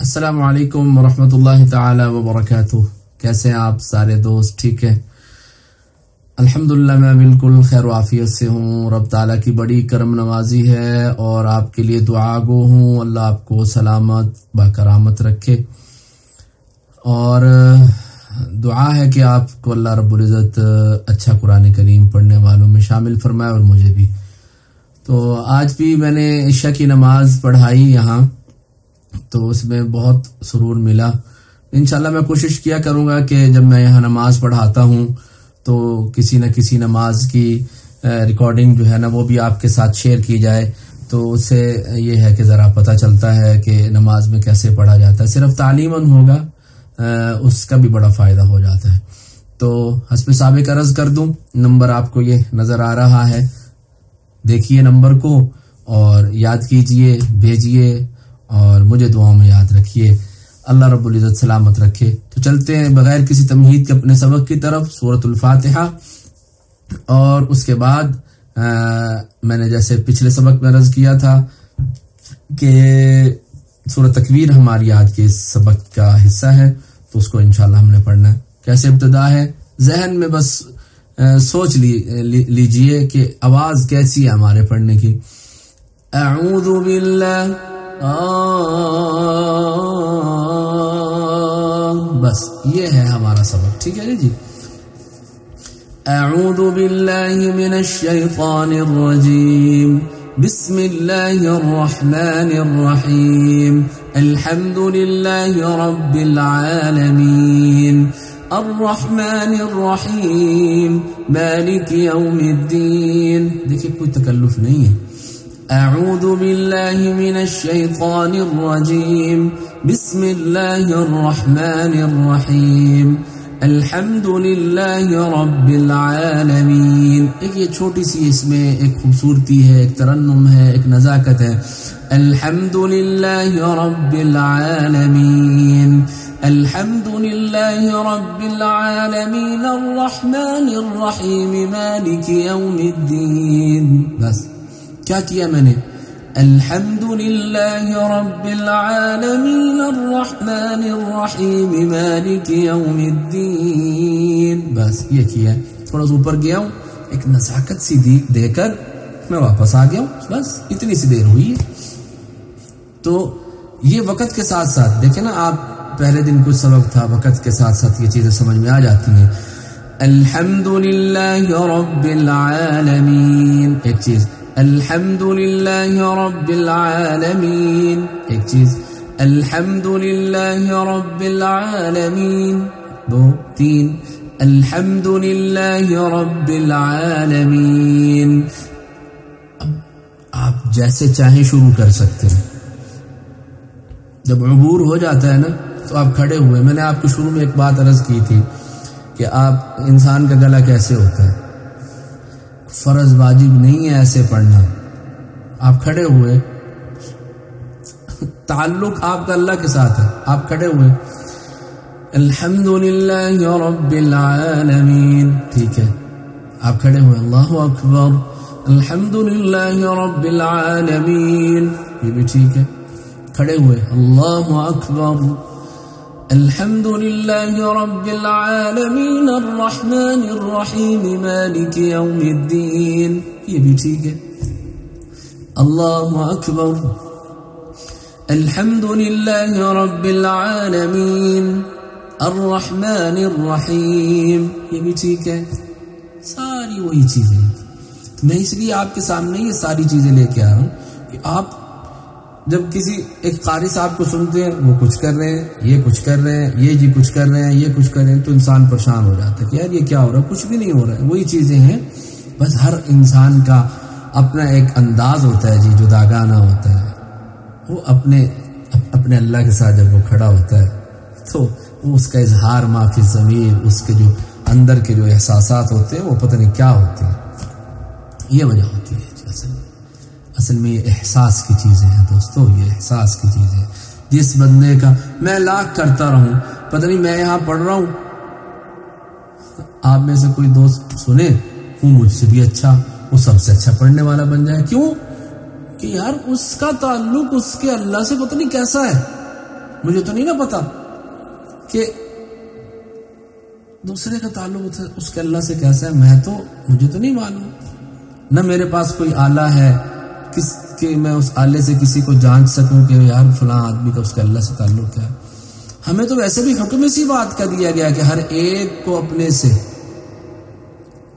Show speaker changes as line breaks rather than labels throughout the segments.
السلام علیکم ورحمۃ اللہ تعالی وبرکاتہ. کیسے ہیں آپ سارے دوست؟ ٹھیک ہے الحمدللہ، میں بالکل خیر و عافیت سے ہوں. رب تعالیٰ کی بڑی کرم نوازی ہے اور آپ کے لیے دعا گو ہوں. اللہ آپ کو سلامت باکرامت رکھے اور دعا ہے کہ آپ کو اللہ رب العزت اچھا قرآن کریم پڑھنے والوں میں شامل فرمائے اور مجھے بھی. تو آج بھی میں نے عشاء کی نماز پڑھائی یہاں، تو اس میں بہت سرور ملا. انشاءاللہ میں کوشش کیا کروں گا کہ جب میں یہاں نماز پڑھاتا ہوں تو کسی نہ کسی نماز کی ریکارڈنگ جو ہے نا وہ بھی آپ کے ساتھ شیئر کی جائے، تو اس سے یہ ہے کہ ذرا پتہ چلتا ہے کہ نماز میں کیسے پڑھا جاتا ہے. صرف تعلیماً ہوگا، اس کا بھی بڑا فائدہ ہو جاتا ہے. تو حسب سابق عرض کر دوں، نمبر آپ کو یہ نظر آ رہا ہے، دیکھیے نمبر کو اور یاد کیجئے، بھیجئے اور مجھے دعاؤں میں یاد رکھیے. اللہ رب العزت سلامت رکھے. تو چلتے ہیں بغیر کسی تمہید کے اپنے سبق کی طرف. سورۃ الفاتحہ، اور اس کے بعد میں نے جیسے پچھلے سبق میں عرض کیا تھا کہ سورۃ تکویر ہماری آج کے اس سبق کا حصہ ہے، تو اس کو انشاءاللہ ہم نے پڑھنا ہے. کیسے ابتدا ہے؟ ذہن میں بس سوچ لیجئے کہ آواز کیسی ہے ہمارے پڑھنے کی. اعوذ باللہ، بس یہ ہے ہمارا سبق. ٹھیک ہے جی. اعوذ باللہ من الشیطان الرجیم، بسم اللہ الرحمن الرحیم، الحمد للہ رب العالمین، الرحمن الرحیم، مالک یوم الدین. دیکھیں کوئی تکلف نہیں ہے. اعوذ باللہ من الشیطان الرجیم، بسم اللہ الرحمن الرحیم، الحمد للہ رب العالمین. ایک یہ چھوٹی سی اس میں ایک خوبصورتی ہے، ایک ترنم ہے، ایک نزاکت ہے. الحمد للہ رب العالمین، الحمد للہ رب العالمین، الرحمن الرحیم، مالک یوم الدین. بس کیا کیا میں نے؟ الحمد للہ رب العالمین، الرحمن الرحیم، مالک یوم الدین. بس یہ کیا. تھوڑا سا اوپر گیا ہوں، ایک نزاکت سی دے کر میں واپس آ گیا ہوں. بس اتنی سی دیر ہوئی ہے. تو یہ وقت کے ساتھ ساتھ دیکھیں نا، آپ پہلے دن کچھ سبق تھا، وقت کے ساتھ ساتھ یہ چیزیں سمجھ میں آ جاتی ہیں. الحمد للہ رب العالمین ایک چیز، الحمد للہ رب العالمین ایک چیز، الحمد للہ رب العالمین دو تین، الحمد للہ رب العالمین. اب آپ جیسے چاہیں شروع کر سکتے ہیں. جب عبور ہو جاتا ہے نا تو آپ کھڑے ہوئے. میں نے آپ کو شروع میں ایک بات عرض کی تھی کہ آپ انسان کا گلا کیسے ہوتا ہے، فرض واجب نہیں ہے ایسے پڑھنا. آپ کھڑے ہوئے، تعلق آپ کا اللہ کے ساتھ ہے. آپ کھڑے ہوئے، الحمد للہ رب العالمین. ٹھیک ہے، آپ کھڑے ہوئے، اللہ اکبر، الحمد للہ رب العالمین. یہ بھی ٹھیک ہے. کھڑے ہوئے، اللہ اکبر، الحمد للہ رب العالمین، الرحمن الرحیم، مالک یوم الدین. یہ بھی ٹھیک ہے. اللہ اکبر، الحمد للہ رب العالمین، الرحمن الرحیم. یہ بھی ٹھیک ہے. ساری وہی چیزیں. تو میں اس لیے آپ کے سامنے یہ ساری چیزیں لے کے آ رہا ہوں کہ آپ جب کسی ایک قاری صاحب کو سنتے ہیں، وہ کچھ کر رہے ہیں، یہ کچھ کر رہے ہیں، یہ جی کچھ کر رہے ہیں، یہ کچھ کر رہے ہیں، تو انسان پریشان ہو جاتا ہے کہ یار یہ کیا ہو رہا ہے. کچھ بھی نہیں ہو رہا ہے، وہی چیزیں ہیں. بس ہر انسان کا اپنا ایک انداز ہوتا ہے جی، جداگانہ ہوتا ہے. وہ اپنے اللہ کے ساتھ جب وہ کھڑا ہوتا ہے تو وہ اس کا اظہار معافی ضمیر، اس کے جو اندر کے جو احساسات ہوتے ہیں وہ پتہ نہیں کیا ہوتے ہیں. یہ وجہ ہوتی ہے. اصل میں یہ احساس کی چیزیں ہیں دوستو، یہ احساس کی چیزیں. جس بندے کا میں لاکھ کرتا رہوں، پتہ نہیں میں یہاں پڑھ رہا ہوں، آپ میں سے کوئی دوست سنے وہ مجھ سے بھی اچھا، وہ سب سے اچھا پڑھنے والا بن جائے. کیوں؟ کہ یار اس کا تعلق اس کے اللہ سے پتہ نہیں کیسا ہے. مجھے تو نہیں نا پتا کہ دوسرے کا تعلق اس کے اللہ سے کیسا ہے، مجھے تو نہیں معلوم، نہ میرے پاس کوئی آلہ ہے کہ میں اس آلے سے کسی کو جانچ سکوں کہ یار فلاں آدمی کا اس کے اللہ سے تعلق کیا ہے۔ ہمیں تو ویسے بھی حکم اسی بات کا دیا گیا کہ ہر ایک کو اپنے سے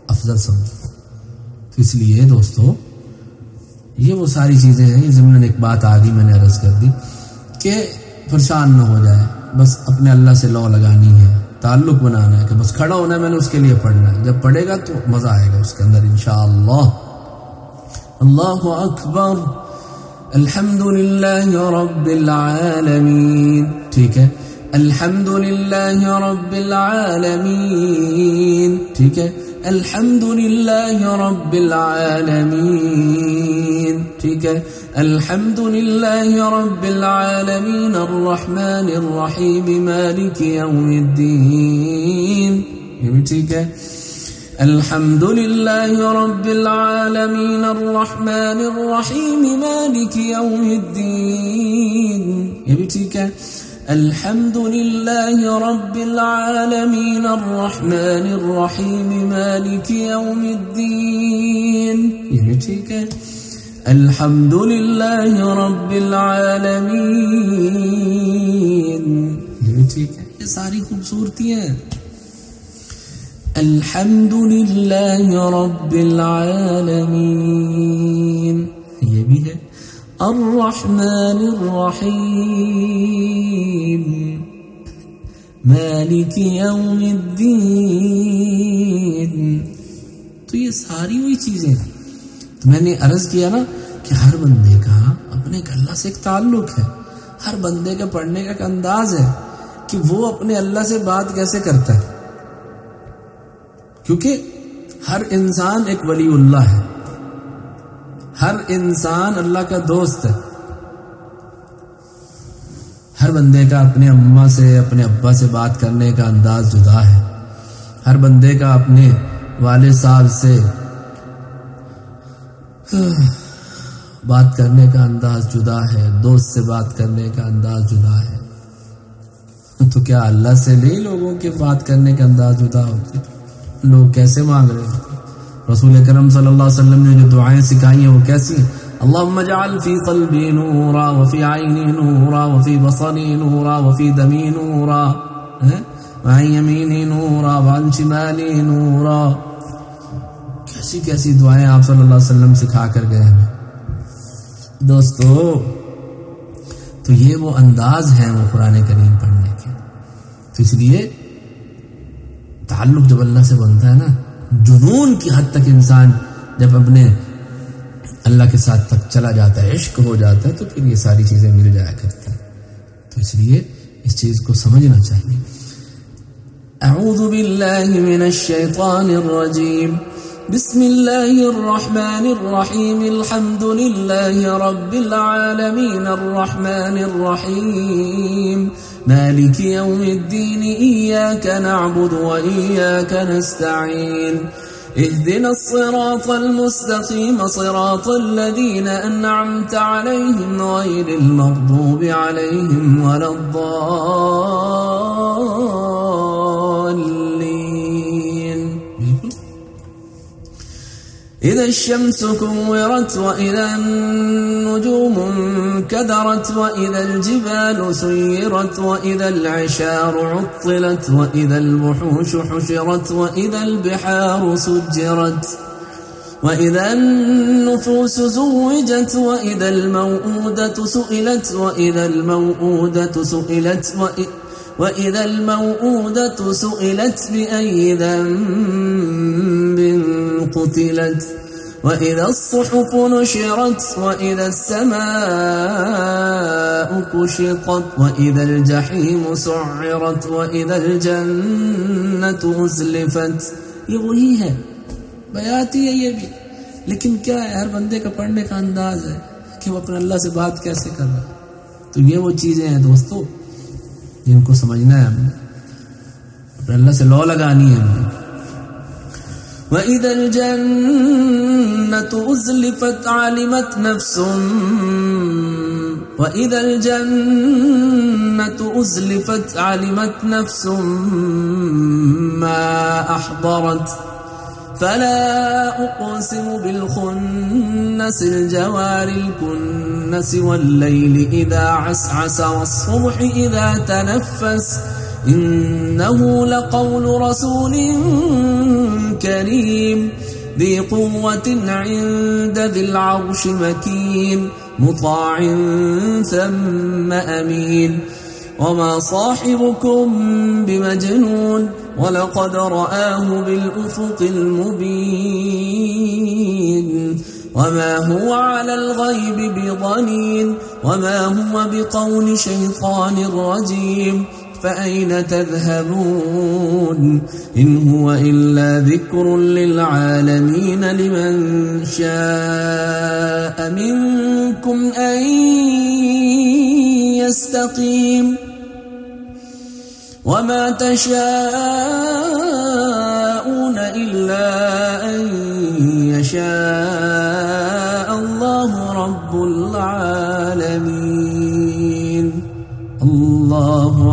افضل سمجھو۔ تو اس لیے دوستو یہ وہ ساری چیزیں ہیں، یہ ضمن ایک بات آگئی میں نے عرض کر دی کہ پریشان نہ ہو جائے، بس اپنے اللہ سے لو لگانی ہے، تعلق بنانا ہے کہ بس کھڑا ہونا ہے، میں نے اس کے لیے پڑھنا ہے، جب پڑھے گا تو مزہ آئے گا اس کے اندر انشاءاللہ۔ اللہ اکبر، الحمدللہ رب العالمین، ٹھیک ہے، الحمدللہ رب العالمین، ٹھیک ہے، الحمدللہ رب العالمین، ٹھیک ہے، الحمدللہ رب العالمین الرحمن الرحیم مالک یوم الدین، یہ بھی ٹھیک ہے، الحمدللہ رب العالمین الرحمن الرحیم مالک یوم الدین، یہ بھی ٹھیک ہے، الحمدللہ رب العالمین الرحمن الرحیم مالک یوم الدین، یہ بھی ٹھیک ہے، الحمدللہ رب العالمین، یہ بھی ٹھیک ہے۔ یہ ساری خوبصورتی ہیں، الحمدللہ رب العالمین، یہ بھی ہے، الرحمن الرحیم مالک یوم الدین۔ تو یہ ساری وہی چیزیں ہیں۔ تو میں نے عرض کیا نا کہ ہر بندے کا اپنے اللہ سے ایک تعلق ہے، ہر بندے کا پڑھنے کا ایک انداز ہے کہ وہ اپنے اللہ سے بات کیسے کرتا ہے، کیونکہ ہر انسان ایک ولی اللہ ہے، ہر انسان اللہ کا دوست ہے۔ ہر بندے کا اپنے اماں سے اپنے ابا سے بات کرنے کا انداز جدا ہے، ہر بندے کا اپنے والد صاحب سے بات کرنے کا انداز جدا ہے، دوست سے بات کرنے کا انداز جدا ہے۔ تو کیا اللہ سے نہیں لوگوں کے بات کرنے کا انداز جدا ہوتے؟ لوگ کیسے مانگ رہے ہوتے؟ رسول کرم صلی اللہ علیہ وسلم نے جو دعائیں سکھائی ہیں وہ کیسی ہیں؟ اللہم اجعل فی قلبی نورا وفی عینی نورا وفی بصری نورا وفی دمی نورا وعن یمینی نورا وعن شمالی نورا۔ کیسی کیسی دعائیں آپ صلی اللہ علیہ وسلم سکھا کر گئے ہیں دوستو۔ تو یہ وہ انداز ہیں وہ قرآن کریم پڑھنے کے۔ تو اس لیے تعلق جب اللہ سے بنتا ہے نا، جنون کی حد تک انسان جب اپنے اللہ کے ساتھ تک چلا جاتا ہے، عشق ہو جاتا ہے، تو پھر یہ ساری چیزیں مل جایا کرتی ہیں۔ تو اس لیے اس چیز کو سمجھنا چاہیے۔ اعوذ باللہ من الشیطان الرجیم، بسم اللہ الرحمن الرحیم، الحمد للہ رب العالمین الرحمن الرحیم مالک یوم الدین، ایاک نعبد و ایاک نستعین، اهدنا الصراط المستقیم صراط الذین انعمت علیہم غیر المغضوب علیہم ولا الضالین۔ اذا الشمس كورت واذا النجوم انكدرت واذا الجبال سيرت واذا العشار عطلت واذا الوحوش حشرت واذا البحار سجرت واذا النفوس زوجت واذا الموءودة سئلت واذا الموءودة سئلت وإذا الموءودة سئلت بأي ذنب قتلت وإذا الصحف نشرت وإذا السماء كشطت وإذا الجحيم سعرت وإذا الجنة أزلفت۔ یہ وہی ہے، بیاتی ہے یہ بھی، لیکن کیا ہے، ہر بندے کا پڑھنے کا انداز ہے کہ وہ اپنے اللہ سے بات کیسے کر رہا ہے۔ تو یہ وہ چیزیں ہیں دوستو جن کو سمجھنا ہے، ہم نے اپنے اللہ سے لو لگانی ہے ہم نے۔ وَإِذَا الْجَنَّةُ أُزْلِفَتْ عَلِمَتْ نَفْسٌ وَإِذَا الْجَنَّةُ أزلفت علمت نفس ما أحضرت فلا أقسم بالخنس الجوار الكنس والليل إذا عسعس والصبح إذا تنفس إنه لقول رسول كريم ذي قوة عند ذي العرش مكين مطاع ثم أمين وما صاحبكم بمجنون ولقد رآه بالأفق المبين وما هو على الغيب بضنين وما هو بقول شيطان رجيم فأين تذهبون إن هو إلا ذكر للعالمين لمن شاء منكم أن يستقيم وما تشاءون إلا أن يشاء الله رب العالمين الله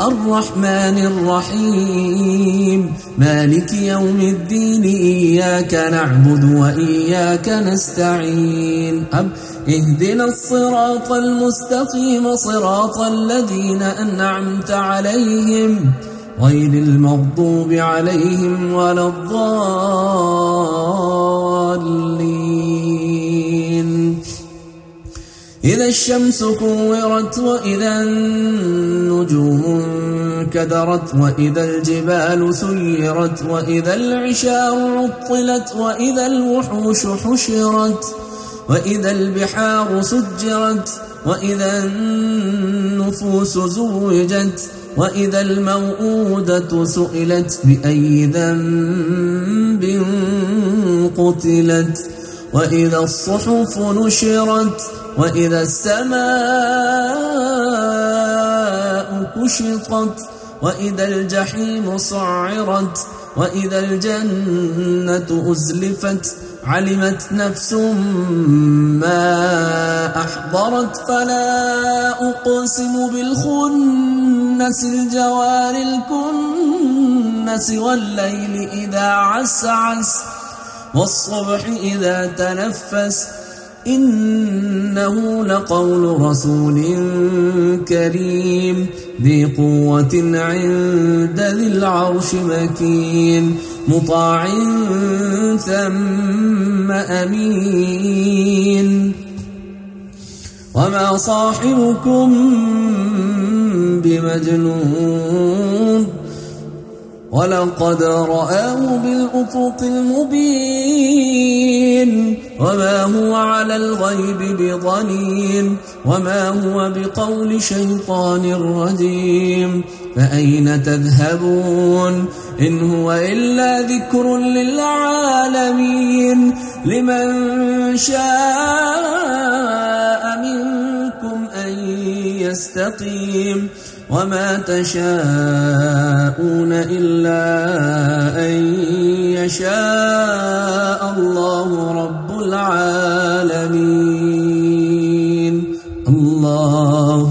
الرحمن الرحيم مالك يوم الدين إياك نعبد وإياك نستعين اهدنا الصراط المستقيم صراط الذين أنعمت عليهم غير المغضوب عليهم ولا الضالين إذا الشمس كورت وإذا النجوم انكدرت وإذا الجبال سيرت وإذا العشار عطلت وإذا الوحوش حشرت وإذا البحار سجرت وإذا النفوس زوجت وإذا الموءودة سئلت بأي ذنب قتلت وإذا الصحف نشرت وإذا السماء كشطت وإذا الجحيم سعرت وإذا الجنة أزلفت علمت نفس ما أحضرت فلا أقسم بالخنس الجوار الكنس والليل إذا عسعس والصبح إذا تنفس إنه لقول رسول كريم ذي قوة عند ذي العرش مكين مطاع ثم أمين وما صاحبكم بمجنون ولقد رآه بالأفق المبين وما هو على الغيب بضنين وما هو بقول شيطان رجيم فأين تذهبون إن هو إلا ذكر للعالمين لمن شاء منكم أن يستقيم وما تشاءون إلا أن يشاء الله رب العالمين الله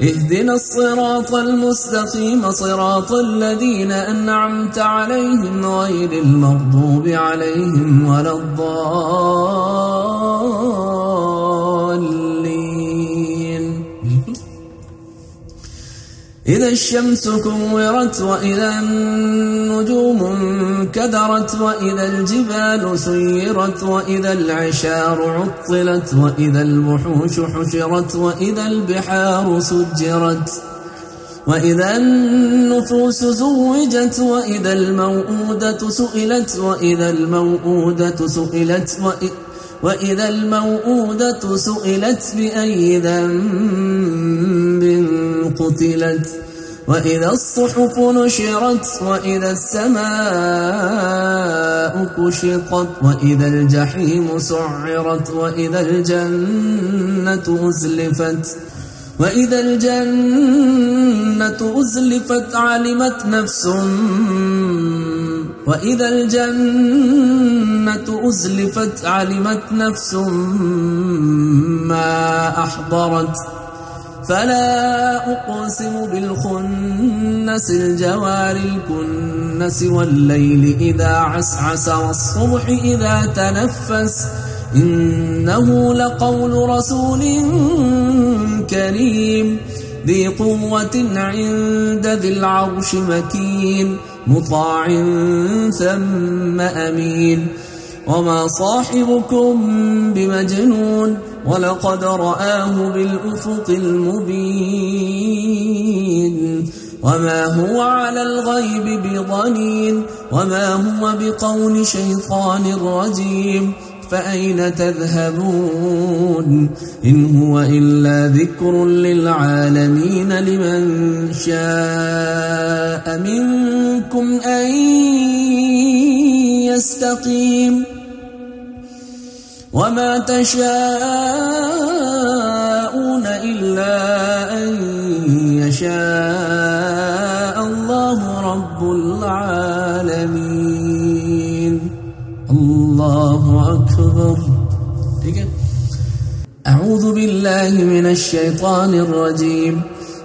اهدنا الصراط المستقيم صراط الذين أنعمت عليهم غير المغضوب عليهم ولا الضالين. إذا الشمس كورت وإذا النجوم انكدرت وإذا الجبال سيرت وإذا العشار عطلت وإذا الوحوش حشرت وإذا البحار سجرت وإذا النفوس زوجت وإذا الموءودة سئلت وإذا الموءودة سئلت بأي ذنب قتلت وإذا الصحف نشرت وإذا السماء كشطت وإذا الجحيم سعرت وإذا الجنة أزلفت علمت نفس ما أحضرت. فلا أقسم بالخنس الجوار الكنس والليل إذا عسعس والصبح إذا تنفس إنه لقول رسول كريم ذي قوة عند ذي العرش مكين مطاع ثم أمين وما صاحبكم بمجنون ولقد رآه بالأفق المبين وما هو على الغيب بضنين وما هو بقول شيطان رجيم فأين تذهبون إن هو إلا ذكر للعالمين لمن شاء منكم أن يستقيم وما تشاءون إلا أن يشاء الله رب العالمين. الله أكبر. أعوذ بالله من الشيطان الرجيم.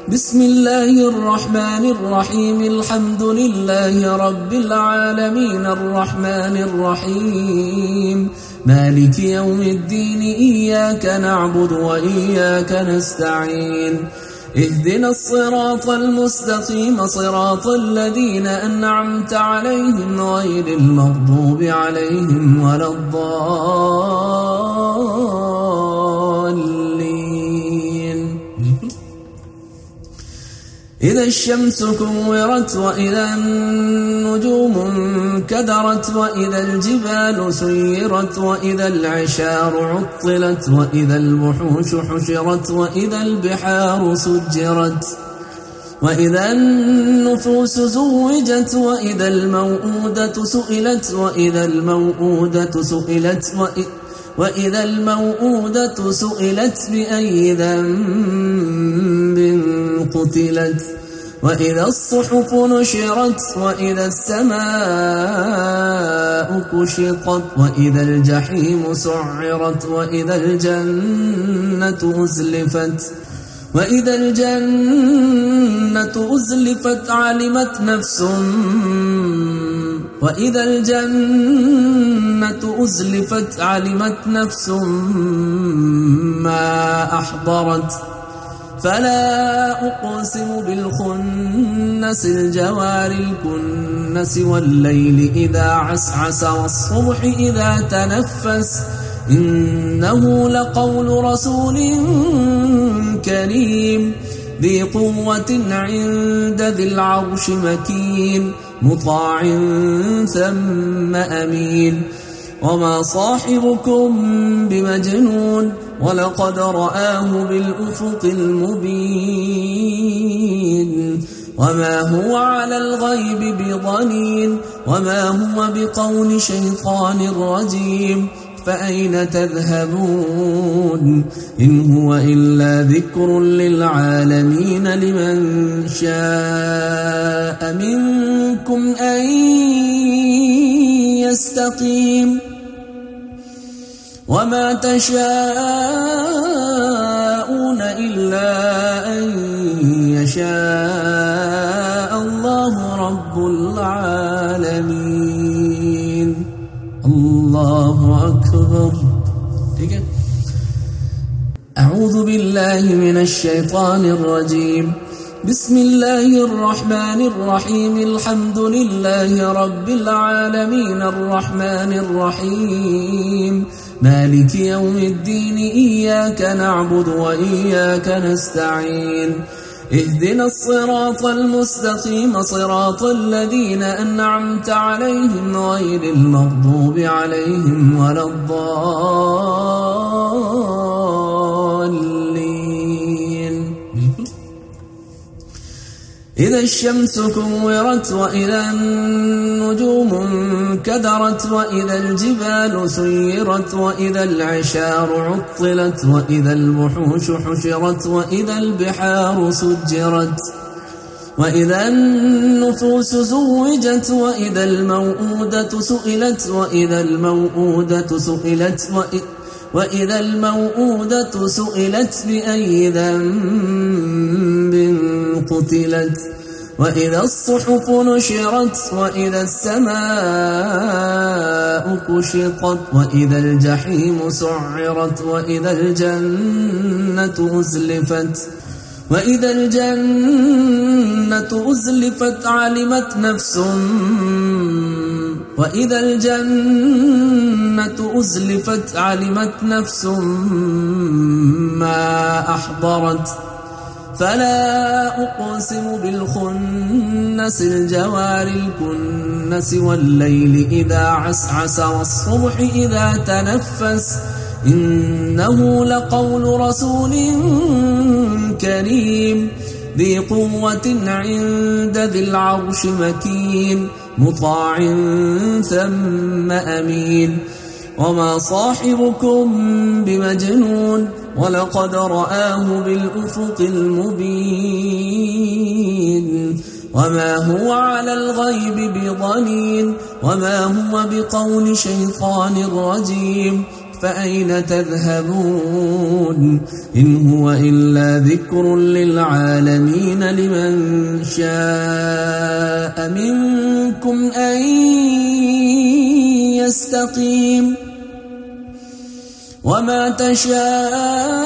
بسم الله الرحمن الرحيم. الحمد لله رب العالمين الرحمن الرحيم مالك يوم الدين إياك نعبد وإياك نستعين اهدنا الصراط المستقيم صراط الذين أنعمت عليهم غير المغضوب عليهم ولا الضالين. إذا الشمس كورت وإذا النجوم انكدرت وإذا الجبال سيرت وإذا العشار عطلت وإذا الوحوش حشرت وإذا البحار سجرت وإذا النفوس زوجت وإذا الموءودة سئلت وإذا الموءودة سئلت بأي ذنب قتلت وإذا الصحف نشرت وإذا السماء كشطت وإذا الجحيم سعرت وإذا الجنة أزلفت علمت وإذا الجنة أزلفت علمت نفس ما أحضرت فلا أقسم بالخنس الجوار الكنس والليل إذا عسعس والصبح إذا تنفس إنه لقول رسول كريم ذي قوة عند ذي العرش مكين مطاع ثم أمين وما صاحبكم بمجنون ولقد رآه بالأفق المبين وما هو على الغيب بضنين وما هو بقول شيطان رجيم فأين تذهبون إن هو إلا ذكر للعالمين لمن شاء منكم أن يستقيم وما تشاءون إلا أن يشاء الله رب العالمين. الله أكبر. أعوذ بالله من الشيطان الرجيم. بسم الله الرحمن الرحيم. الحمد لله رب العالمين الرحمن الرحيم مالك يوم الدين إياك نعبد وإياك نستعين اهدنا الصراط المستقيم صراط الذين أنعمت عليهم غير المغضوب عليهم ولا الضالين. إذا الشمس كورت وإذا النجوم انكدرت وإذا الجبال سيرت وإذا العشار عطلت وإذا الوحوش حشرت وإذا البحار سجرت وإذا النفوس زوجت وإذا الموءودة سئلت وإذا الموءودة سئلت بأي ذنب قتلت وإذا الصحف نشرت وإذا السماء كشطت وإذا الجحيم سعرت وإذا الجنة أزلفت علمت نفس ما أحضرت فلا أقسم بالخنس الجوار الكنس والليل إذا عسعس والصبح إذا تنفس إنه لقول رسول كريم ذي قوة عند ذي العرش مكين مطاع ثم أمين وما صاحبكم بمجنون ولقد رآه بالأفق المبين وما هو على الغيب بضنين وما هو بقول شيطان رجيم فأين تذهبون إن هو إلا ذكر للعالمين لمن شاء منكم أن يستقيم وما تشاءون